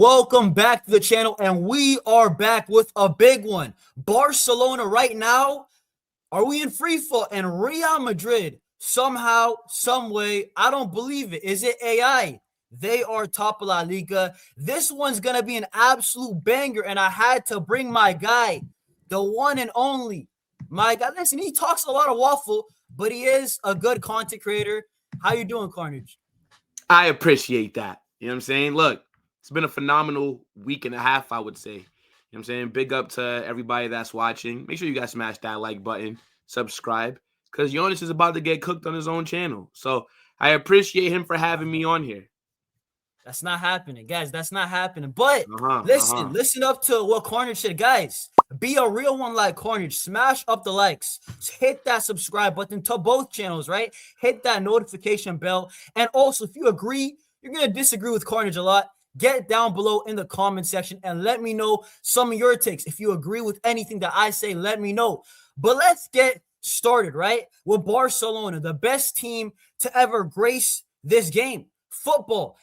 Welcome back to the channel, and we are back with a big one. Barcelona right now, are we in free fall? And Real Madrid, somehow, some way, I don't believe it. Is it AI? They are top of La Liga. This one's going to be an absolute banger, and I had to bring my guy, the one and only. My guy, listen, he talks a lot of waffle, but he is a good content creator. How you doing, Carnage? I appreciate that. You know what I'm saying? Look, it's been a phenomenal week and a half, I would say. You know what I'm saying? Big up to everybody that's watching. Make sure you guys smash that like button, subscribe, because YONIS is about to get cooked on his own channel. So I appreciate him for having me on here. That's not happening, guys. That's not happening. But listen up to what Carnage said, guys. Be a real one like Carnage. Smash up the likes. Hit that subscribe button to both channels, right? Hit that notification bell. And also, if you agree, you're going to disagree with Carnage a lot, get down below in the comment section and let me know some of your takes. If you agree with anything that I say, let me know. But let's get started, right? With Barcelona, the best team to ever grace this game. Football.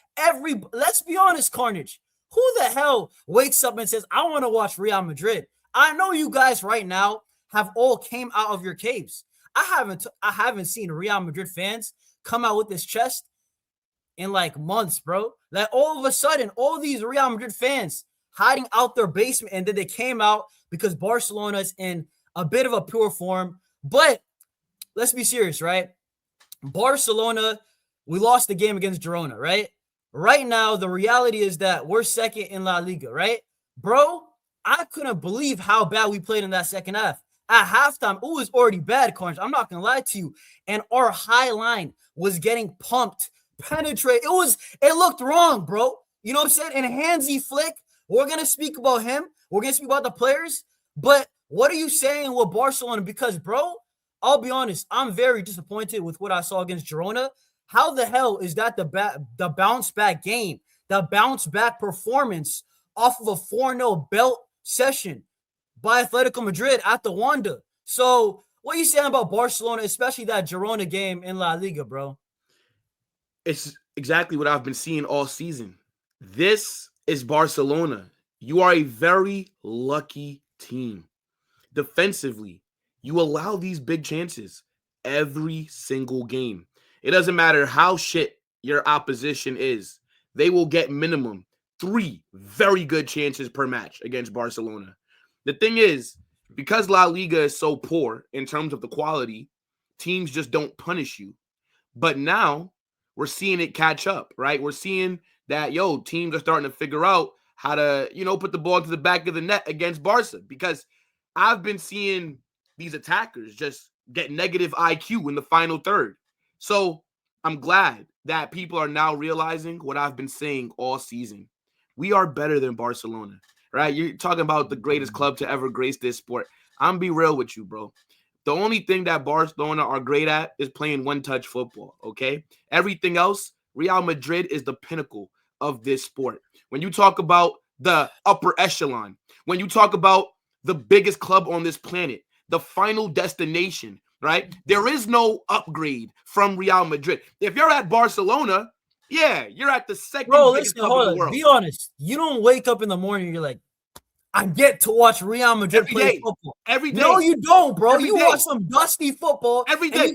Let's be honest, Carnage. Who the hell wakes up and says, I want to watch Real Madrid? I know you guys right now have all came out of your caves. I haven't seen Real Madrid fans come out with this chest in like months, bro. Like all of a sudden, all these Real Madrid fans hiding out their basement, and then they came out because Barcelona's in a bit of a poor form. But let's be serious, right? Barcelona, we lost the game against Girona, right? Right now, the reality is that we're second in La Liga, right? Bro, I couldn't believe how bad we played in that second half. At halftime, it was already bad, Carnage. I'm not going to lie to you. And our high line was getting pumped, penetrate. It looked wrong, bro. You know what I'm saying? And Hansi Flick, we're going to speak about him. We're going to speak about the players. But what are you saying with Barcelona? Because, bro, I'll be honest, I'm very disappointed with what I saw against Girona. How the hell is that the bounce back game, the bounce back performance off of a 4-0 belt session by Atletico Madrid at the Wanda? So what are you saying about Barcelona, especially that Girona game in La Liga, bro? It's exactly what I've been seeing all season. This is Barcelona. You are a very lucky team. Defensively, you allow these big chances every single game. It doesn't matter how shit your opposition is. They will get minimum 3 very good chances per match against Barcelona. The thing is, because La Liga is so poor in terms of the quality, teams just don't punish you. But now we're seeing it catch up, right? We're seeing that, teams are starting to figure out how to, put the ball to the back of the net against Barca, because I've been seeing these attackers just get negative IQ in the final third. So I'm glad that people are now realizing what I've been saying all season. We are better than Barcelona, right? You're talking about the greatest club to ever grace this sport. I'm gonna be real with you, bro. The only thing that Barcelona are great at is playing one-touch football, okay? Everything else, Real Madrid is the pinnacle of this sport. When you talk about the upper echelon, when you talk about the biggest club on this planet, the final destination, right? There is no upgrade from Real Madrid. If you're at Barcelona, yeah, you're at the second biggest club in the world. Be honest. You don't wake up in the morning and you're like, I get to watch Real Madrid play football. Every day. No, you don't, bro. You watch some dusty football. Every day.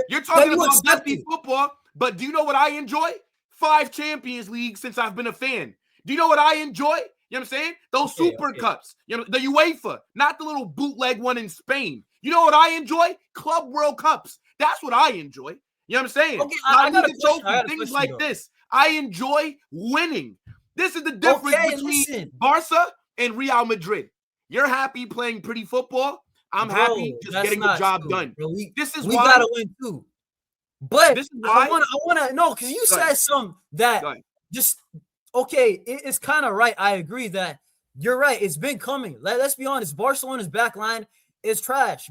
You're talking about dusty football, but do you know what I enjoy? 5 Champions Leagues since I've been a fan. Do you know what I enjoy? You know what I'm saying? Those Super Cups. You know, the UEFA, not the little bootleg one in Spain. You know what I enjoy? Club World Cups. That's what I enjoy. You know what I'm saying? Okay, I got a question. Things like this. I enjoy winning. This is the difference between Barca and Real Madrid. You're happy playing pretty football. I'm happy just getting the job done. Bro. We gotta win too. But this is why I wanna know, because you said something that just it's kind of right. I agree that you're right. It's been coming. Let's be honest. Barcelona's back line is trash,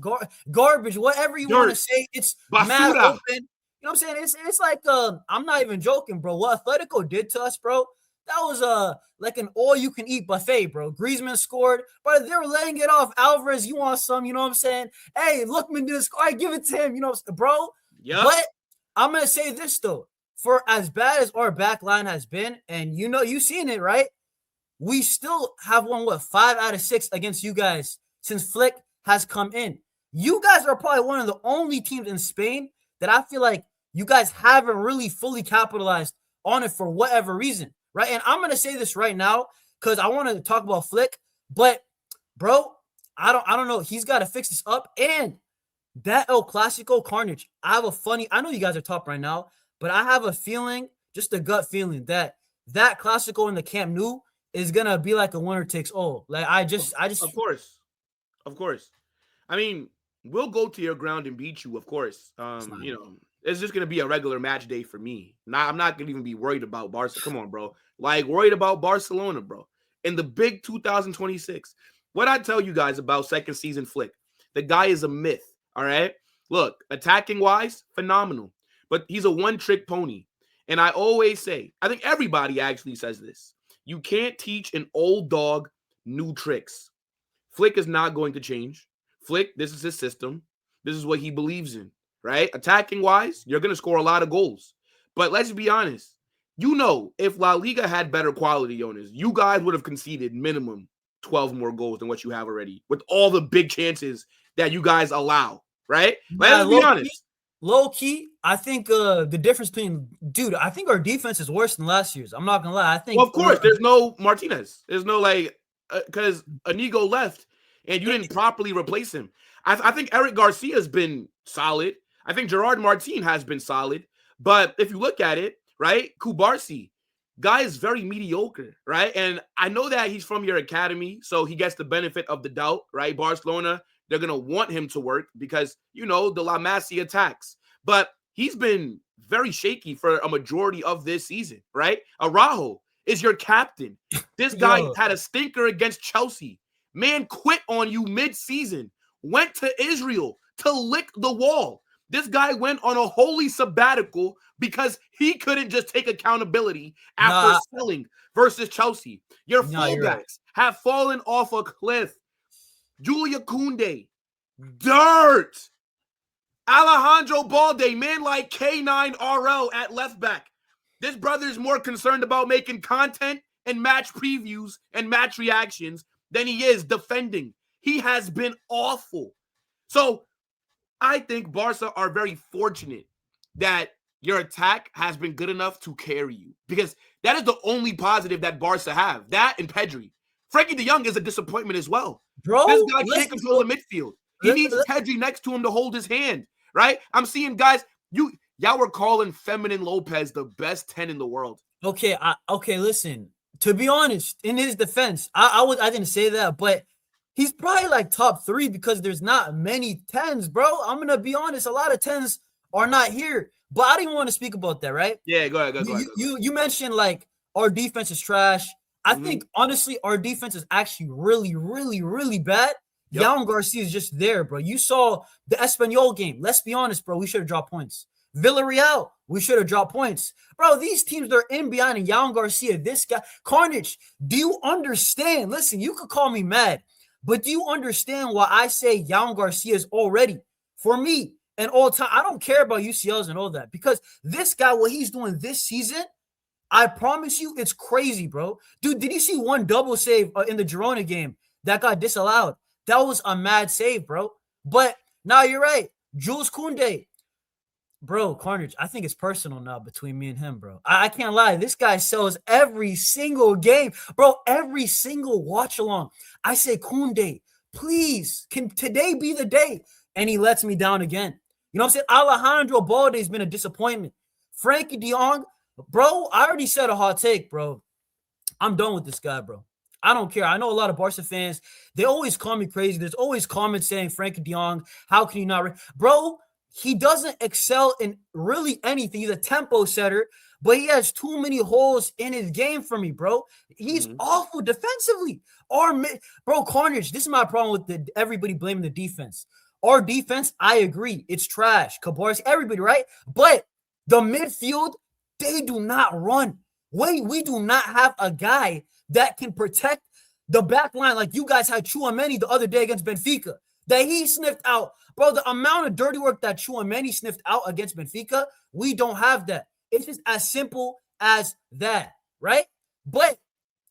garbage, whatever you want to say. It's mad open. You know what I'm saying? It's like I'm not even joking, bro. What Atletico did to us, bro, that was like an all-you-can-eat buffet, bro. Griezmann scored, but they were laying it off. Alvarez, you want some? You know what I'm saying? Hey, Lookman did score. All right, give it to him. You know, bro. Yeah. But I'm gonna say this though. for as bad as our back line has been, and you've seen it, right? We still have won 5 out of 6 against you guys since Flick has come in. You guys are probably one of the only teams in Spain that I feel like you guys haven't really fully capitalized on it for whatever reason, right? And I'm gonna say this right now because I want to talk about Flick, but bro, I don't know. He's got to fix this up. And that El Clasico Carnage, I know you guys are top right now, but I have a feeling, just a gut feeling, that Clasico in the Camp Nou is gonna be like a winner takes all. Like I just of course. I mean, we'll go to your ground and beat you, of course. It's just gonna be a regular match day for me. I'm not gonna even be worried about Barca. Come on, bro. Like worried about Barcelona, bro. In the big 2026. What I tell you guys about second season Flick, the guy is a myth. All right. Look, attacking wise, phenomenal, but he's a one-trick pony. And I always say, I think everybody actually says this. You can't teach an old dog new tricks. Flick is not going to change. Flick, this is his system. This is what he believes in, right? Attacking wise, you're going to score a lot of goals. But let's be honest. If La Liga had better quality, Yonis, you guys would have conceded minimum 12 more goals than what you have already with all the big chances that you guys allow, right? Let's be honest. Low key, I think the difference between, dude, I think our defense is worse than last year's. I'm not gonna lie. I think, well, of course, there's no Martinez. There's no because Inigo left and you didn't properly replace him. I think Eric Garcia's been solid. I think Gerard Martin has been solid. But if you look at it, right, Kubarsi, guy is very mediocre, right? And I know that he's from your academy, so he gets the benefit of the doubt, right? Barcelona, they're going to want him to work because, the La Masia attacks. But he's been very shaky for a majority of this season, right? Araujo is your captain. This guy had a stinker against Chelsea. Man quit on you mid-season, went to Israel to lick the wall. This guy went on a holy sabbatical because he couldn't just take accountability after selling versus Chelsea. Your fullbacks have fallen off a cliff. Julia Koundé, dirt. Alejandro Balde, man like K9RL at left back. This brother is more concerned about making content and match previews and match reactions than he is defending. He has been awful. So I think Barca are very fortunate that your attack has been good enough to carry you because that is the only positive that Barca have. That and Pedri. Frankie de Jong is a disappointment as well. Bro, this guy can't control the midfield. He needs Pedri next to him to hold his hand, right? I'm seeing guys, y'all were calling Feminine Lopez the best 10 in the world. Okay, listen. To be honest, in his defense, I didn't say that, but he's probably like top 3 because there's not many 10s, bro. I'm going to be honest. A lot of 10s are not here. But I didn't want to speak about that, right? Yeah, go ahead. You mentioned like our defense is trash. I think, honestly, our defense is actually really, really, really bad. Yep. Yamal Garcia is just there, bro. You saw the Espanyol game. Let's be honest, bro. We should have dropped points. Villarreal, we should have dropped points. Bro, these teams that are in behind and Yamal Garcia, this guy. Carnage, do you understand? Listen, you could call me mad, but do you understand why I say Yamal Garcia is already, for me, an all-time? I don't care about UCLs and all that because this guy, what he's doing this season, I promise you, it's crazy, bro. Dude, did you see one double save in the Girona game that got disallowed? That was a mad save, bro. But now you're right. Jules Koundé. Bro, Carnage, I think it's personal now between me and him, bro. I can't lie. This guy sells every single game. Bro, every single watch-along. I say, Koundé, please, can today be the day? And he lets me down again. You know what I'm saying? Alejandro Balde has been a disappointment. Frankie de Jong, bro, I already said a hot take, bro. I'm done with this guy, bro. I don't care. I know a lot of Barca fans. They always call me crazy. There's always comments saying, Frankie de Jong, how can you not? Bro, he doesn't excel in really anything. He's a tempo setter, but he has too many holes in his game for me, bro. He's awful defensively. Bro, Carnage, this is my problem with everybody blaming the defense. Our defense, I agree. It's trash. Cabarrus, everybody, right? But the midfield, they do not run. We do not have a guy that can protect the back line like you guys had Tchouaméni the other day against Benfica that he sniffed out. Bro, the amount of dirty work that Tchouaméni sniffed out against Benfica, we don't have that. It's just as simple as that, right? But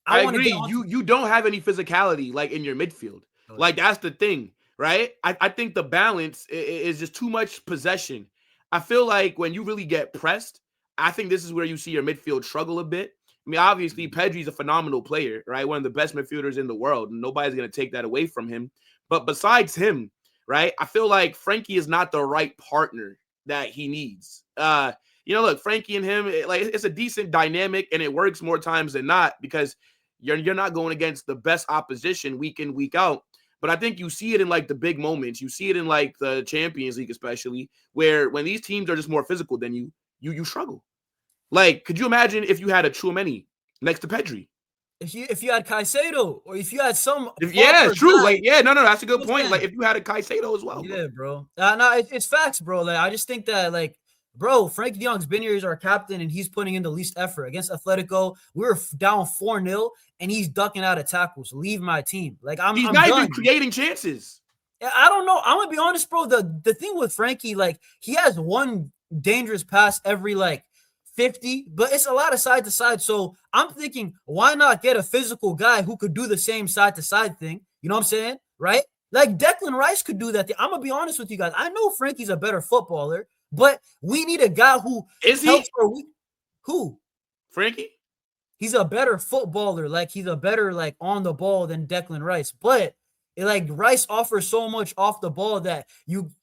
I want to agree. get on You don't have any physicality like in your midfield. Like that's the thing, right? I think the balance is just too much possession. I feel like when you really get pressed, I think this is where you see your midfield struggle a bit. I mean, obviously, Pedri's a phenomenal player, right? One of the best midfielders in the world. And nobody's going to take that away from him. But besides him, right, I feel like Frankie is not the right partner that he needs. Look, Frankie and him, it's a decent dynamic, and it works more times than not because you're not going against the best opposition week in, week out. But I think you see it in like the big moments. You see it in like the Champions League, especially, where when these teams are just more physical than you struggle. Like, could you imagine if you had a Tchouaméni next to Pedri? If you had Caicedo, or if you had some, it's true. Guy, no, that's a good point. Like, if you had a Caicedo as well, yeah, bro. No, it's facts, bro. Like, I just think that, like, bro, Frankie de Jong's been here. He's our captain, and he's putting in the least effort against Atletico. We were down 4-0, and he's ducking out of tackles. Leave my team. Like, he's I'm not done. even creating chances. I don't know. I'm gonna be honest, bro. The thing with Frankie, like, he has one dangerous pass every like 50, but it's a lot of side to side. So I'm thinking, why not get a physical guy who could do the same side to side thing? You know what I'm saying? Right? Like Declan Rice could do that thing. I'm gonna be honest with you guys. I know Frankie's a better footballer, but we need a guy who is he? Who? Frankie? He's a better footballer. Like, he's a better like on the ball than Declan Rice, but like Rice offers so much off the ball that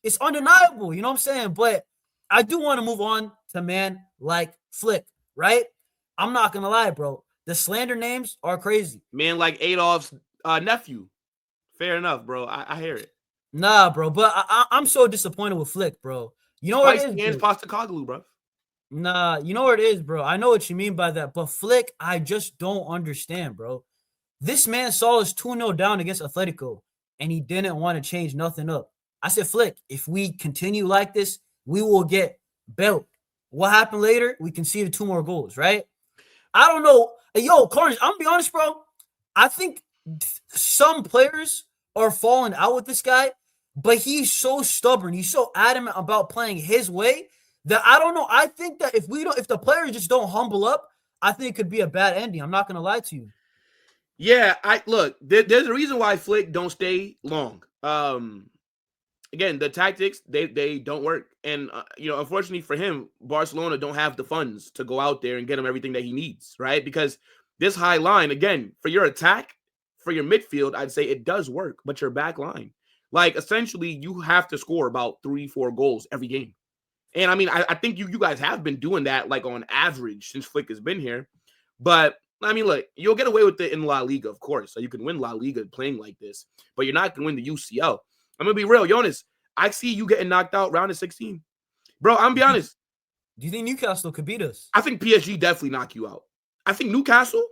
it's undeniable. You know what I'm saying? But I do want to move on to man like Flick, right? I'm not gonna lie, bro. The slander names are crazy. Man like Adolf's nephew. Fair enough, bro. I hear it. Nah, bro. But I'm so disappointed with Flick, bro. You know what it is? Postecoglou, bro. Nah, you know what it is, bro. I know what you mean by that, but Flick, I just don't understand, bro. This man saw us 2-0 down against Atletico, and he didn't want to change nothing up. I said, Flick, if we continue like this, we will get belt. What happened later? We conceded 2 more goals, right? I don't know. Yo, Carnage, I'm going to be honest, bro. I think some players are falling out with this guy, but he's so stubborn. He's so adamant about playing his way that I don't know. I think that if the players just don't humble up, I think it could be a bad ending. I'm not going to lie to you. Yeah, there's a reason why Flick don't stay long. Again, the tactics, they don't work. And, unfortunately for him, Barcelona don't have the funds to go out there and get him everything that he needs, right? Because this high line, again, for your attack, for your midfield, I'd say it does work, but your back line, like, essentially, you have to score about 3-4 goals every game. And, I mean, I think you guys have been doing that, like, on average since Flick has been here. But I mean, look, you'll get away with it in La Liga, of course. So you can win La Liga playing like this, but you're not going to win the UCL. I'm going to be real. Yonis, I see you getting knocked out round of 16. Bro, I'm going to be honest. Do you think Newcastle could beat us? I think PSG definitely knock you out. I think Newcastle,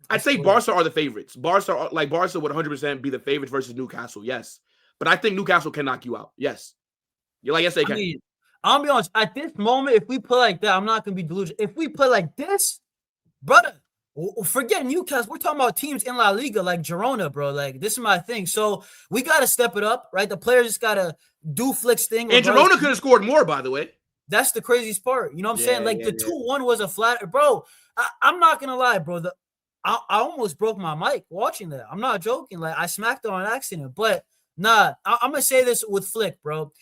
I'd say Barca are the favorites. Barca would 100% be the favorites versus Newcastle, yes. But I think Newcastle can knock you out, yes. You're like, yes, they can. I mean, I'll be honest. At this moment, if we play like that, I'm not going to be delusional. If we play like this, brother, forget Newcastle. We're talking about teams in La Liga like Girona, bro. Like, this is my thing. So we got to step it up, right? The players just got to do Flick's thing. And Girona could have scored more, by the way. That's the craziest part. You know what I'm saying? Like, the 2-1 was a flat. Bro, I'm not going to lie, bro. I almost broke my mic watching that. I'm not joking. Like, I smacked it on accident. But, nah, I'm going to say this with Flick, bro.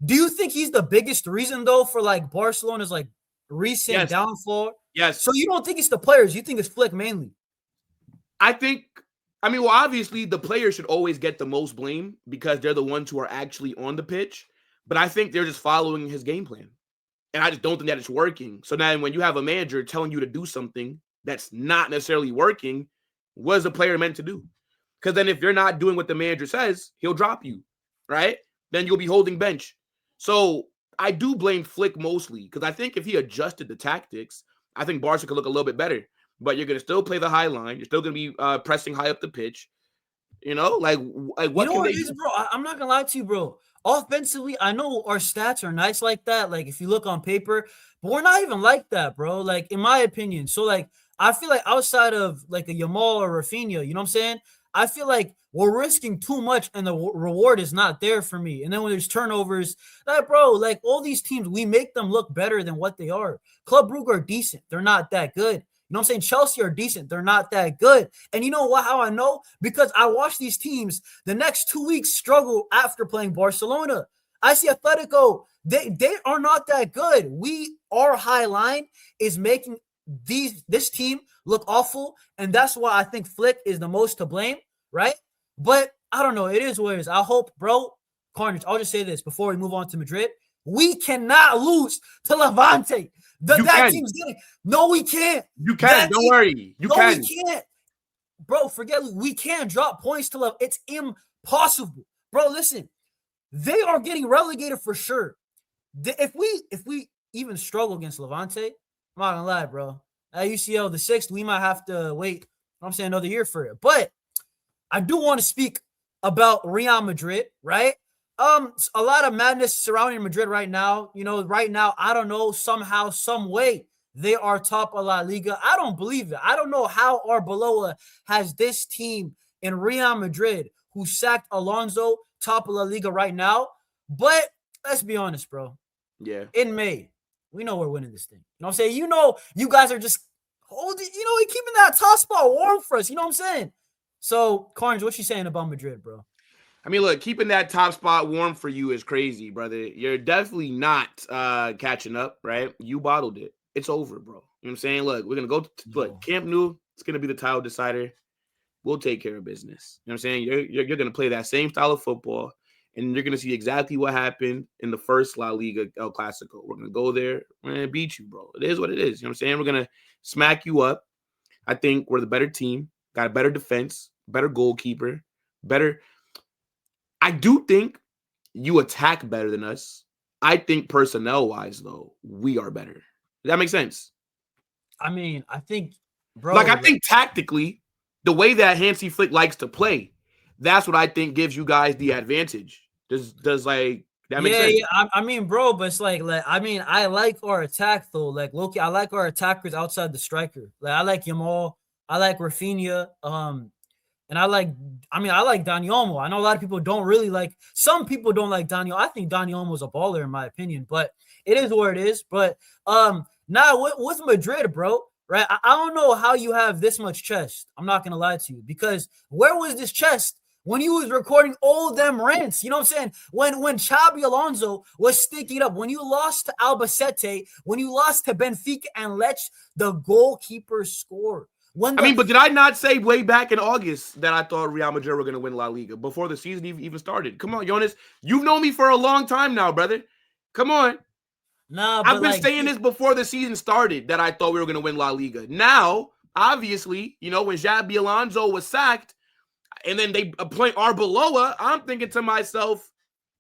Do you think he's the biggest reason, though, for, like, Barcelona's, like, recent downfall? Yes. So you don't think it's the players? You think it's Flick mainly? Obviously the players should always get the most blame because they're the ones who are actually on the pitch. But I think they're just following his game plan. And I just don't think that it's working. So now when you have a manager telling you to do something that's not necessarily working, what is the player meant to do? Because then if you're not doing what the manager says, he'll drop you, right? Then you'll be holding bench. So I do blame Flick mostly because I think if he adjusted the tactics, I think Barca could look a little bit better. But you're going to still play the high line. You're still going to be pressing high up the pitch. You know, like what can they do? Bro? I'm not going to lie to you, bro. Offensively, I know our stats are nice like that. Like, if you look on paper, but we're not even like that, bro. Like, in my opinion. So, like, I feel like outside of, like, a Yamal or Raphinha, you know what I'm saying? I feel like we're risking too much and the reward is not there for me. And then when there's turnovers, like, bro, like all these teams, we make them look better than what they are. Club Brugge are decent. They're not that good. You know what I'm saying? Chelsea are decent. They're not that good. And you know what? How I know? Because I watch these teams the next 2 weeks struggle after playing Barcelona. I see Atletico. They are not that good. Our high line is making this team look awful, and that's why I think Flick is the most to blame, right? But I don't know. It is what it is. I hope, bro, Carnage, I'll just say this before we move on to Madrid. We cannot lose to Levante. That team's getting. No, we can't. You can. Don't worry. We can't. Bro, forget we can't drop points to Levante. It's impossible. Bro, listen. They are getting relegated for sure. If we even struggle against Levante, I'm not gonna lie, bro. At UCL, the 6th, we might have to wait, I'm saying, another year for it. But I do want to speak about Real Madrid, right? A lot of madness surrounding Madrid right now. You know, right now, I don't know, somehow, some way, they are top of La Liga. I don't believe it. I don't know how Arbeloa has this team in Real Madrid, who sacked Alonso, top of La Liga right now. But let's be honest, bro. Yeah. In May, we know we're winning this thing. You know what I'm saying? You know, you guys are just holding, keeping that top spot warm for us. You know what I'm saying? So, Carnage, what you saying about Madrid, bro? I mean, look, keeping that top spot warm for you is crazy, brother. You're definitely not catching up, right? You bottled it. It's over, bro. You know what I'm saying? Look, we're going to go to Camp Nou. It's going to be the title decider. We'll take care of business. You know what I'm saying? You're going to play that same style of football, and you're going to see exactly what happened in the first La Liga El Clasico. We're going to go there. We're going to beat you, bro. It is what it is. You know what I'm saying? We're going to smack you up. I think we're the better team, got a better defense, better goalkeeper, better. I do think you attack better than us. I think personnel-wise, though, we are better. Does that make sense? I mean, I think, bro. I think tactically, the way that Hansi Flick likes to play, that's what I think gives you guys the advantage. Does that make sense? Yeah. I mean, bro, but it's like I mean, I like our attack though. Like Loki, I like our attackers outside the striker. Like I like Yamal, I like Raphinha, and I like Dani Olmo. I know a lot of people don't really like. Some people don't like Dani. I think Dani Olmo's a baller in my opinion, but it is what it is. But now with Madrid, bro. Right, I don't know how you have this much chest. I'm not gonna lie to you, because where was this chest when you was recording all them rants? You know what I'm saying? When Xabi Alonso was sticking up, when you lost to Albacete, when you lost to Benfica and let the goalkeeper score. But did I not say way back in August that I thought Real Madrid were going to win La Liga before the season even started? Come on, Yonis. You've known me for a long time now, brother. Come on. Nah, I've been saying this before the season started that I thought we were going to win La Liga. Now, obviously, when Xabi Alonso was sacked and then they appoint Arbeloa, I'm thinking to myself,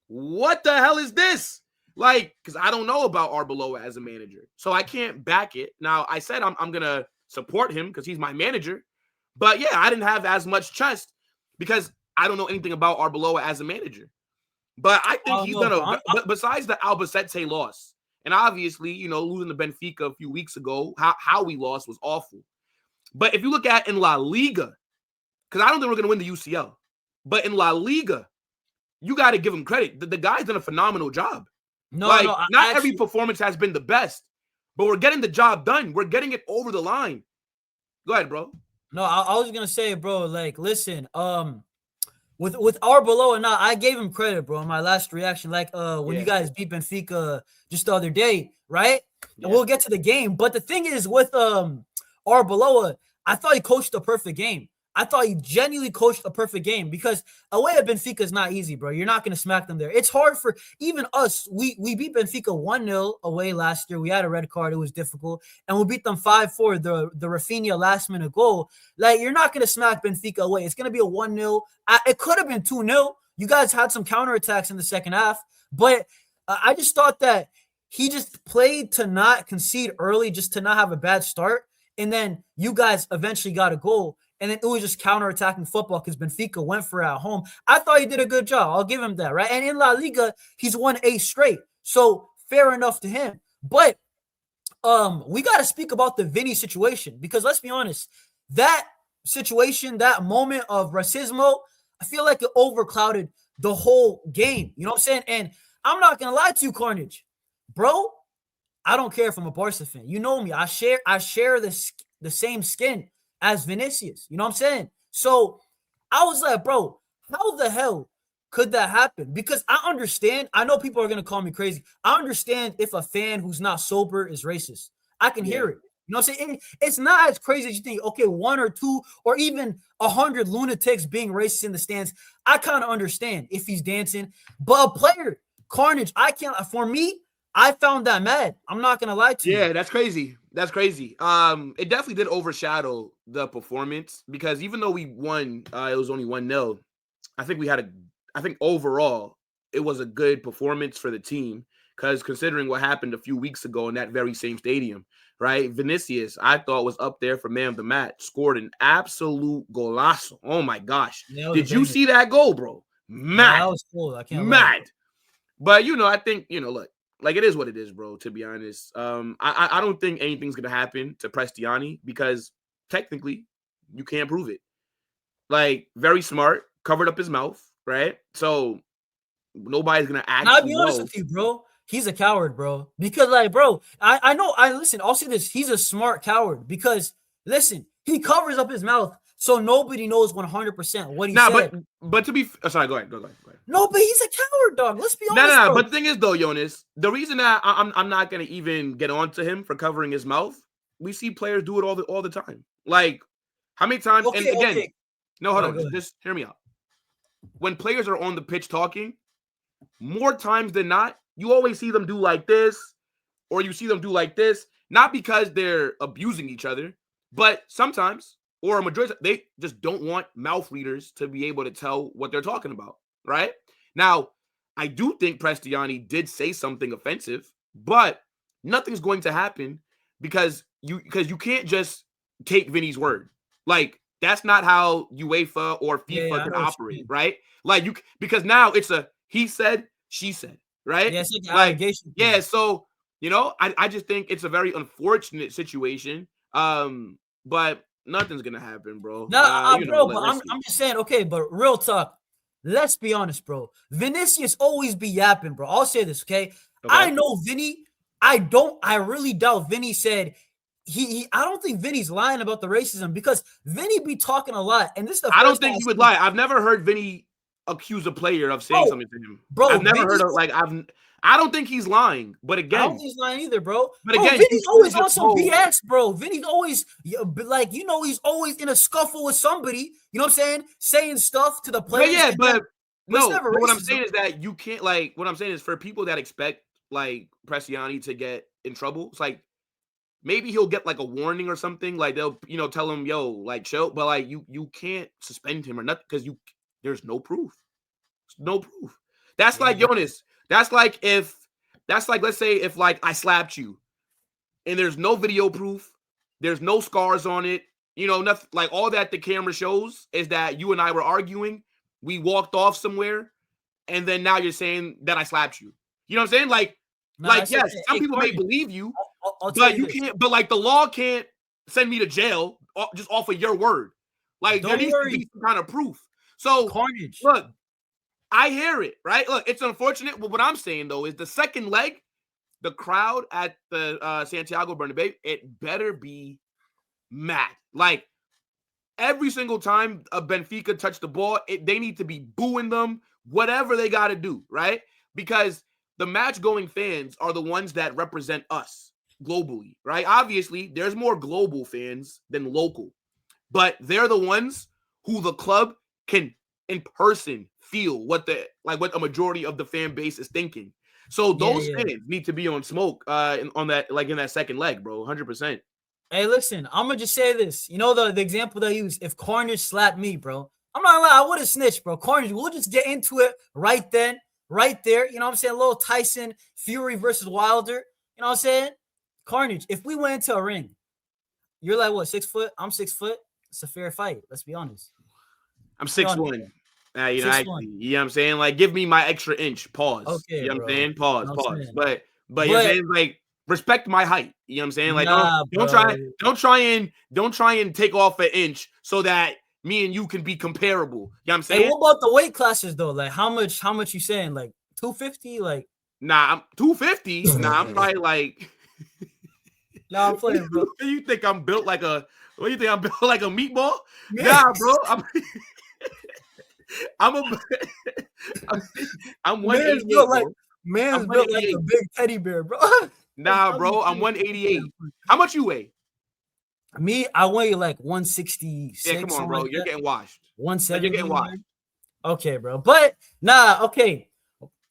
what the hell is this? Because I don't know about Arbeloa as a manager, so I can't back it. Now, I said I'm going to support him because he's my manager, but yeah, I didn't have as much trust because I don't know anything about Arbeloa as a manager. But I think he's done besides the Albacete loss. And obviously, losing to Benfica a few weeks ago, how we lost was awful. But if you look at in La Liga, because I don't think we're going to win the UCL, but in La Liga, you got to give him credit. The guy's done a phenomenal job. Not every performance has been the best, but we're getting the job done. We're getting it over the line. Go ahead, bro. No, I was going to say, bro, listen, With Arbeloa, now I gave him credit, bro. In my last reaction, when you guys beat Benfica just the other day, right? Yeah. And we'll get to the game. But the thing is, with Arbeloa, I thought he coached a perfect game. I thought he genuinely coached a perfect game, because away at Benfica is not easy, bro. You're not going to smack them there. It's hard for even us. We beat Benfica 1-0 away last year. We had a red card. It was difficult. And we beat them 5-4, the Raphinha last-minute goal. You're not going to smack Benfica away. It's going to be a 1-0. It could have been 2-0. You guys had some counterattacks in the second half. But I just thought that he just played to not concede early, just to not have a bad start. And then you guys eventually got a goal. And then it was just counterattacking football because Benfica went for it at home. I thought he did a good job. I'll give him that, right? And in La Liga, he's won 8 straight. So fair enough to him. But we got to speak about the Vinny situation, because let's be honest, that situation, that moment of racismo, I feel like it overclouded the whole game. You know what I'm saying? And I'm not gonna lie to you, Carnage, bro. I don't care if I'm a Barca fan. You know me. I share the same skin as Vinicius. You know what I'm saying? So I was like, bro, how the hell could that happen? Because I understand. I know people are gonna call me crazy. I understand if a fan who's not sober is racist. I can hear it. You know what I'm saying? It's not as crazy as you think. Okay, 1 or 2 or even 100 lunatics being racist in the stands. I kind of understand if he's dancing. But a player, Carnage, I can't. For me, I found that mad. I'm not gonna lie to you. Yeah, that's crazy. That's crazy. It definitely did overshadow the performance because even though we won, it was only 1-0. I think overall it was a good performance for the team because considering what happened a few weeks ago in that very same stadium, right? Vinicius, I thought was up there for man of the match, scored an absolute golazo. Oh my gosh. Did you see that goal, bro? Mad. Yeah, that was cool. I can't mad. lie. But I think, look, like it is what it is, bro, to be honest. I don't think anything's gonna happen to Prestiani because technically you can't prove it. Like, very smart, covered up his mouth, right? So nobody's gonna actually I'll be honest with you, bro. He's a coward, bro. Because, like, bro, I know. Listen. I'll say this: he's a smart coward. Because, listen, he covers up his mouth so nobody knows 100% what he said. But to be sorry, go ahead. No, but he's a coward, dog. Let's be honest. No. But the thing is, though, Yonis, the reason that I'm not gonna even get on to him for covering his mouth, we see players do it all the time. Like, how many times? Okay, and again, okay. No, hold on. Just hear me out. When players are on the pitch talking, more times than not, you always see them do like this, or you see them do like this, not because they're abusing each other, but sometimes, or a majority, they just don't want mouth readers to be able to tell what they're talking about, right? Now, I do think Prestiani did say something offensive, but nothing's going to happen because you can't just take Vinny's word. Like, that's not how UEFA or FIFA can operate, right? Like, because now it's a he said, she said, right? Yeah, it's like allegation. Yeah, so I just think it's a very unfortunate situation. But nothing's gonna happen, bro. Bro, but I'm just saying, okay, but real talk. Let's be honest, bro. Vinicius always be yapping, bro. I'll say this, okay? I know Vinny. I really doubt Vinny said I don't think Vinny's lying about the racism because Vinny be talking a lot. And this is the I don't think he would lie. I've never heard Vinny accuse a player of saying something to him. Bro, I've never heard of I don't think he's lying. But again, I don't think he's lying either, bro. But again, Vinny's always on some BS, bro. Vinny's always like, he's always in a scuffle with somebody. You know what I'm saying? Saying stuff to the players. But what I'm saying is that you can't what I'm saying is for people that expect like Prestiani to get in trouble, it's like maybe he'll get like a warning or something. Like they'll, tell him, yo, like chill. But like you can't suspend him or nothing because there's no proof. There's no proof. That's like Yonis. That's like let's say if like I slapped you and there's no video proof, there's no scars on it, nothing like all that the camera shows is that you and I were arguing, we walked off somewhere, and then now you're saying that I slapped you. You know what I'm saying? Yes, some people may believe you, but you can't. But like the law can't send me to jail just off of your word. Like there needs to be some kind of proof. So Carnage. Look, I hear it, right? Look, it's unfortunate. But what I'm saying though is the second leg, the crowd at the Santiago Bernabeu, it better be mad. Like every single time a Benfica touch the ball, they need to be booing them, whatever they got to do, right? Because the match-going fans are the ones that represent us globally, right? Obviously, there's more global fans than local, but they're the ones who the club can, in person, feel what a majority of the fan base is thinking. So those fans need to be on smoke in that second leg, bro, 100%. Hey, listen, I'm gonna just say this. The example they use, if Carnage slapped me, bro, I'm not gonna lie, I would have snitched, bro. Carnage, we'll just get into it right then. Right there, you know what I'm saying? A little Tyson Fury versus Wilder. You know what I'm saying? Carnage, if we went into a ring, you're like, what, 6 foot? I'm 6 foot. It's a fair fight. Let's be honest. I'm 6'1". You know what I'm saying? Like, give me my extra inch. Pause. Okay, you know what I'm saying? Pause. You know Pause. what I'm saying? But you're saying, like, Respect my height. You know what I'm saying? Like, Nah, don't try and take off an inch so that me and you can be comparable. You know what I'm saying? Hey, what about the weight classes though? Like, how much you saying? Like 250? Like, nah, I'm 250. Nah, I'm probably like. Nah, I'm playing, bro. You think I'm built like a? What do you think I'm built like a meatball? Man. Nah, bro. I'm 188. Man's built like a big teddy bear, bro. Nah, bro. I'm 188. How much you weigh? Me, I weigh like 166. Yeah, come on, bro. You're getting washed. 170. You're getting washed. Okay, bro. But nah, okay,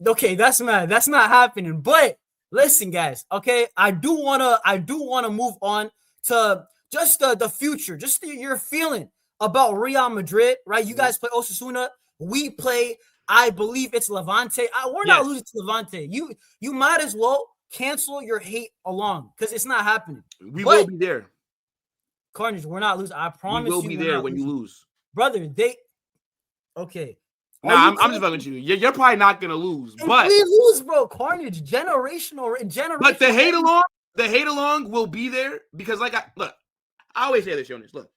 that's not happening. But listen, guys, okay, I do wanna move on to just the future, just your feeling about Real Madrid, right? You guys play Osasuna. We play, I believe it's Levante. We're not losing to Levante. You might as well cancel your hate along because it's not happening. We will be there. Carnage, we're not losing. I promise you. We will be there when you lose. Brother, okay. Nah, I'm just fucking with you. You're probably not gonna lose, but we lose, bro. Carnage, generational. But the hate along will be there because, like, I always say this, Yonis. Look,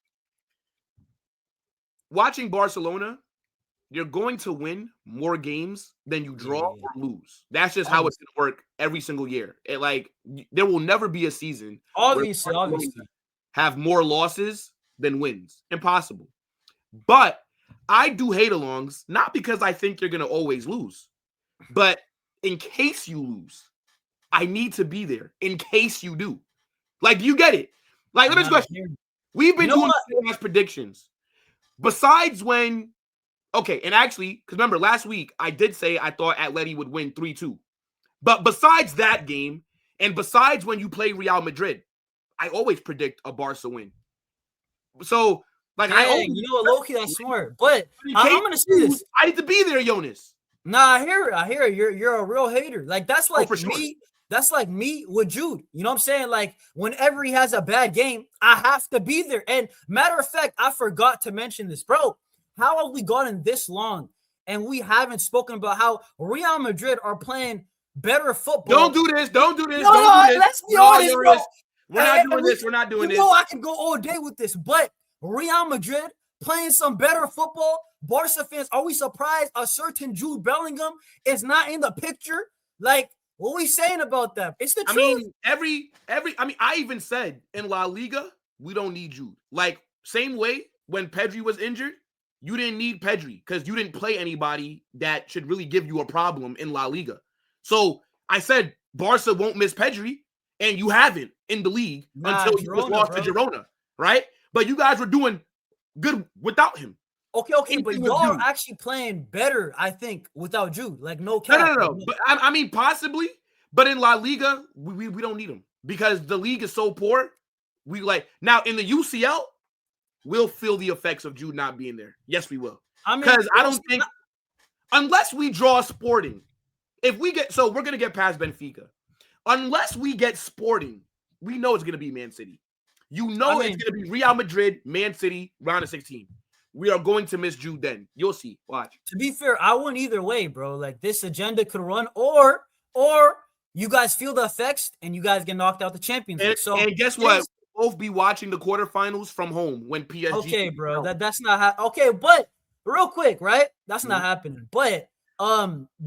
watching Barcelona, you're going to win more games than you draw or lose. That's just how it's gonna work every single year. There will never be a season obviously have more losses than wins. Impossible. But I do hate alongs, not because I think you're going to always lose, but in case you lose, I need to be there in case you do. Like, you get it? Like, let me just question. We've been doing predictions. Besides when, and actually, because remember, last week, I did say I thought Atleti would win 3-2. But besides that game, and besides when you play Real Madrid, I always predict a Barca win. So, like, low-key, that's smart. But I'm gonna say this: I need to be there, Yonis. Nah, I hear it. You're a real hater. Like, that's like me. Sure. That's like me with Jude. You know what I'm saying? Like, whenever he has a bad game, I have to be there. And matter of fact, I forgot to mention this, bro. How have we gotten this long and we haven't spoken about how Real Madrid are playing better football? Don't do this. No, let's be honest, bro. We're not doing this. We're not doing this. I can go all day with this, but Real Madrid playing some better football. Barca fans, are we surprised a certain Jude Bellingham is not in the picture? Like, what are we saying about that? It's the truth. I even said in La Liga, we don't need Jude. Like, same way when Pedri was injured, you didn't need Pedri because you didn't play anybody that should really give you a problem in La Liga. So I said Barca won't miss Pedri, and you haven't in the league until you just lost to Girona, right? But you guys were doing good without him. Okay, but y'all are actually playing better, I think, without Jude. Like, no cap. No. But I mean, possibly. But in La Liga, we don't need him because the league is so poor. Now in the UCL, we'll feel the effects of Jude not being there. Yes, we will. Because I don't think, unless we draw Sporting, we're gonna get past Benfica. Unless we get Sporting, we know it's gonna be Man City. It's going to be Real Madrid, Man City, round of 16. We are going to miss Jude then. You'll see. Watch. To be fair, I wouldn't either way, bro. Like, this agenda could run, or you guys feel the effects and you guys get knocked out the Champions League. And guess what? We'll both be watching the quarterfinals from home when PSG. Okay, bro. That's not okay, but real quick, right? That's not happening. But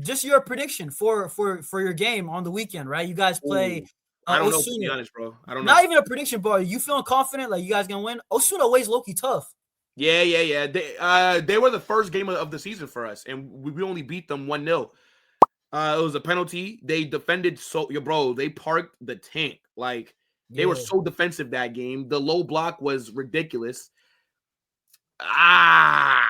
just your prediction for your game on the weekend, right? You guys play. I don't know, to be honest, bro. I don't know. Not even a prediction, bro. Are you feeling confident like you guys gonna win? Osasuna ways low-key tough. Yeah. They were the first game of the season for us, and we only beat them 1-0. It was a penalty. They defended they parked the tank. Like, they were so defensive that game. The low block was ridiculous. Yeah,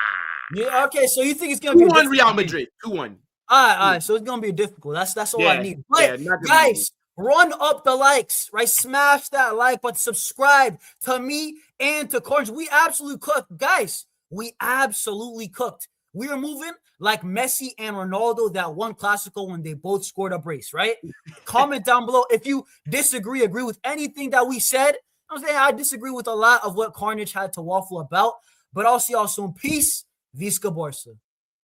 okay, so you think it's gonna be 2-1 Real Madrid. 2-1. All right. So it's gonna be difficult. That's all I need. But guys, run up the likes, right? Smash that like button, subscribe to me and to Carnage. We absolutely cooked, guys. We absolutely cooked. We are moving like Messi and Ronaldo that one Clasico when they both scored a brace, right? Comment down below if you agree with anything that we said. I'm saying I disagree with a lot of what Carnage had to waffle about, but I'll see y'all soon. Peace. Visca Barca.